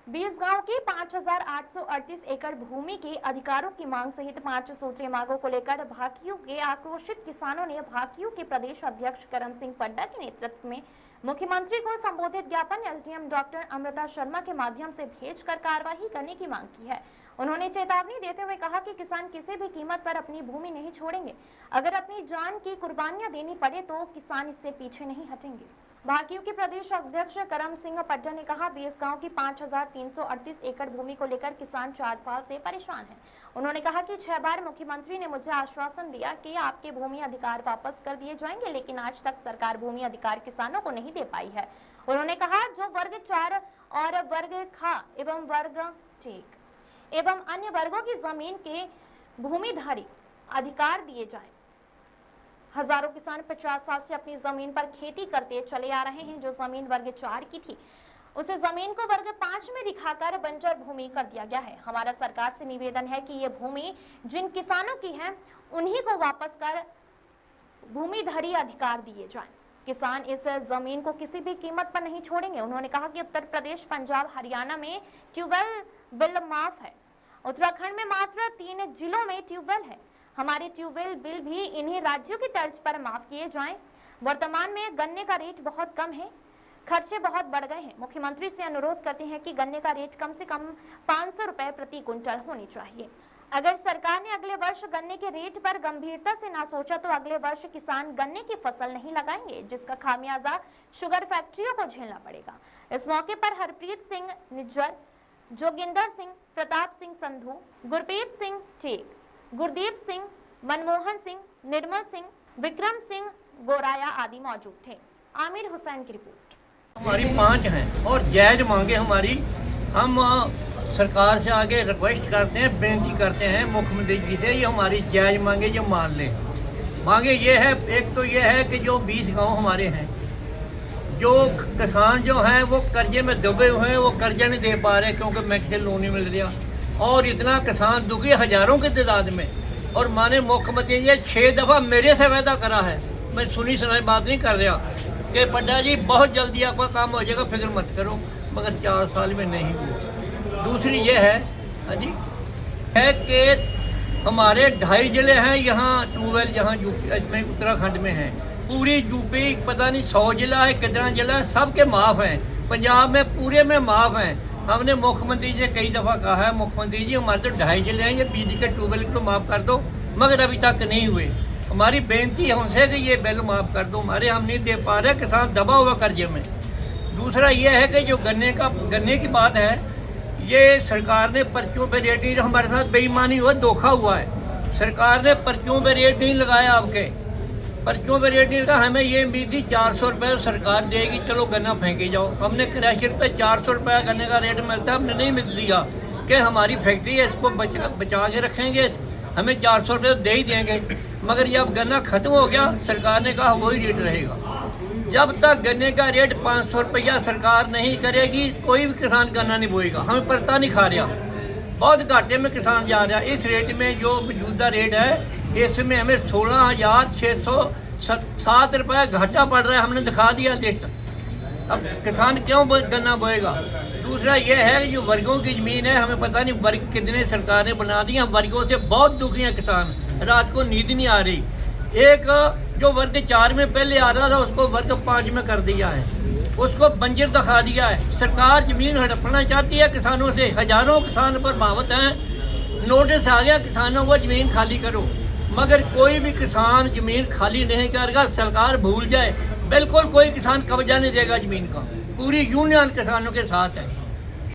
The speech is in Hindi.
20 गांव की 5,838 एकड़ भूमि के अधिकारों की मांग सहित 5 सूत्रीय मांगों को लेकर भाकियू के आक्रोशित किसानों ने भाकियू के प्रदेश अध्यक्ष करम सिंह पड्डा के नेतृत्व में मुख्यमंत्री को संबोधित ज्ञापन एसडीएम डॉक्टर अमृता शर्मा के माध्यम से भेजकर कार्रवाई करने की मांग की है। उन्होंने चेतावनी देते हुए कहा कि किसान किसी भी कीमत पर अपनी भूमि नहीं छोड़ेंगे। अगर अपनी जान की कुर्बानियां देनी पड़े तो किसान इससे पीछे नहीं हटेंगे। भाकियू के प्रदेश अध्यक्ष करम सिंह पड्डा ने कहा 20 गांव की 5,338 एकड़ भूमि को लेकर किसान 4 साल से परेशान हैं। उन्होंने कहा कि 6 बार मुख्यमंत्री ने मुझे आश्वासन दिया कि आपके भूमि अधिकार वापस कर दिए जाएंगे, लेकिन आज तक सरकार भूमि अधिकार किसानों को नहीं दे पाई है। उन्होंने कहा जो वर्ग 4 और वर्ग ख एवं वर्ग टेक एवं अन्य वर्गों की जमीन के भूमिधारी अधिकार दिए जाए। हजारों किसान 50 साल से अपनी जमीन पर खेती करते चले आ रहे हैं। जो जमीन वर्ग 4 की थी उसे जमीन को वर्ग 5 में दिखाकर बंजर भूमि कर दिया गया है। हमारा सरकार से निवेदन है कि ये भूमि जिन किसानों की है उन्हीं को वापस कर भूमिधारी अधिकार दिए जाएं। किसान इस जमीन को किसी भी कीमत पर नहीं छोड़ेंगे। उन्होंने कहा कि उत्तर प्रदेश, पंजाब, हरियाणा में ट्यूबवेल बिल माफ है। उत्तराखंड में मात्र 3 जिलों में ट्यूबवेल है। हमारे ट्यूबवेल बिल भी इन्हीं राज्यों की तर्ज पर माफ किए जाएं। वर्तमान में गन्ने का रेट बहुत कम है, खर्चे बहुत बढ़ गए हैं। मुख्यमंत्री से अनुरोध करते हैं कि गन्ने का रेट कम से कम 500 रुपए प्रति क्विंटल होनी चाहिए। अगर सरकार ने अगले वर्ष गन्ने के रेट पर गंभीरता से ना सोचा तो अगले वर्ष किसान गन्ने की फसल नहीं लगाएंगे, जिसका खामियाजा शुगर फैक्ट्रियों को झेलना पड़ेगा। इस मौके पर हरप्रीत सिंह निज्जर, जोगिंदर सिंह, प्रताप सिंह संधू, गुरप्रीत सिंह टेक, गुरदीप सिंह, मनमोहन सिंह, निर्मल सिंह, विक्रम सिंह गोराया आदि मौजूद थे। आमिर हुसैन की रिपोर्ट। हमारी 5 हैं और जायज मांगे हमारी। हम सरकार से आगे रिक्वेस्ट करते हैं, बेनती करते हैं मुख्यमंत्री जी से, ये हमारी जायज मांगे ये मान लें। मांगे ये है, एक तो ये है कि जो 20 गांव हमारे हैं, जो किसान जो हैं वो कर्जे में दबे हुए हैं, वो कर्जा नहीं दे पा रहे क्योंकि बैंक से लोन नहीं मिल रहा। और इतना किसान दुखी हजारों की तादाद में। और माने मुख्यमंत्री ने 6 दफ़ा मेरे से वादा करा है, मैं सुनी सुनाई बात नहीं कर रहा, कि पड्डा जी बहुत जल्दी आपका काम हो जाएगा, फिक्र मत करो, मगर 4 साल में नहीं हुआ। दूसरी ये है जी है कि हमारे 2.5 जिले हैं यहाँ ट्यूबवेल, जहाँ यूपी उत्तराखंड में है। पूरी यूपी पता नहीं 100 जिला है, कितना जिला है, सबके माफ़ हैं। पंजाब में पूरे में माफ़ हैं। हमने मुख्यमंत्री जी से कई दफ़ा कहा है, मुख्यमंत्री जी हमारे तो 2.5 जिले हैं, ये बिजली के ट्यूबवेल को माफ़ कर दो, मगर अभी तक नहीं हुए। हमारी बेनती है उनसे कि ये बिल माफ़ कर दो, हमारे हम नहीं दे पा रहे, किसान दबा हुआ कर्जे में। दूसरा ये है कि जो गन्ने की बात है, ये सरकार ने पर्चियों पर रेट नहीं, हमारे साथ बेईमानी हुआ, धोखा हुआ है। सरकार ने पर्चियों पर रेट नहीं लगाया, आपके पर्चियों पर रेट नहीं लगा। हमें ये उम्मीद थी 400 रुपये सरकार देगी, चलो गन्ना फेंके जाओ। हमने क्रैशर पे 400 रुपये गन्ने का रेट मिलता है, हमने नहीं मिल दिया कि हमारी फैक्ट्री है, इसको बचा के रखेंगे, हमें 400 रुपये दे ही देंगे। मगर जब गन्ना ख़त्म हो गया, सरकार ने कहा वही रेट रहेगा। जब तक गन्ने का रेट 500 रुपया सरकार नहीं करेगी, कोई भी किसान गन्ना नहीं बोएगा। हमें पड़ता नहीं खा रहा, बहुत घाटे में किसान जा रहा है। इस रेट में जो मौजूदा रेट है, इसमें हमें 16,607 रुपये घाटा पड़ रहा है। हमने दिखा दिया लिस्ट। अब किसान क्यों गन्ना बोएगा? दूसरा यह है कि जो वर्गों की ज़मीन है, हमें पता नहीं वर्ग कितने सरकार ने बना दिए। वर्गों से बहुत दुखी हैं किसान, रात को नींद नहीं आ रही। एक जो वर्ग 4 में पहले आ रहा था, उसको वर्ग 5 में कर दिया है, उसको बंजर दिखा दिया है। सरकार ज़मीन हड़पना चाहती है किसानों से। हजारों किसान प्रभावित हैं, नोटिस आ गया किसानों को ज़मीन खाली करो, मगर कोई भी किसान ज़मीन खाली नहीं करेगा। सरकार भूल जाए, बिल्कुल कोई किसान कब्जा नहीं देगा ज़मीन का। पूरी यूनियन किसानों के साथ है।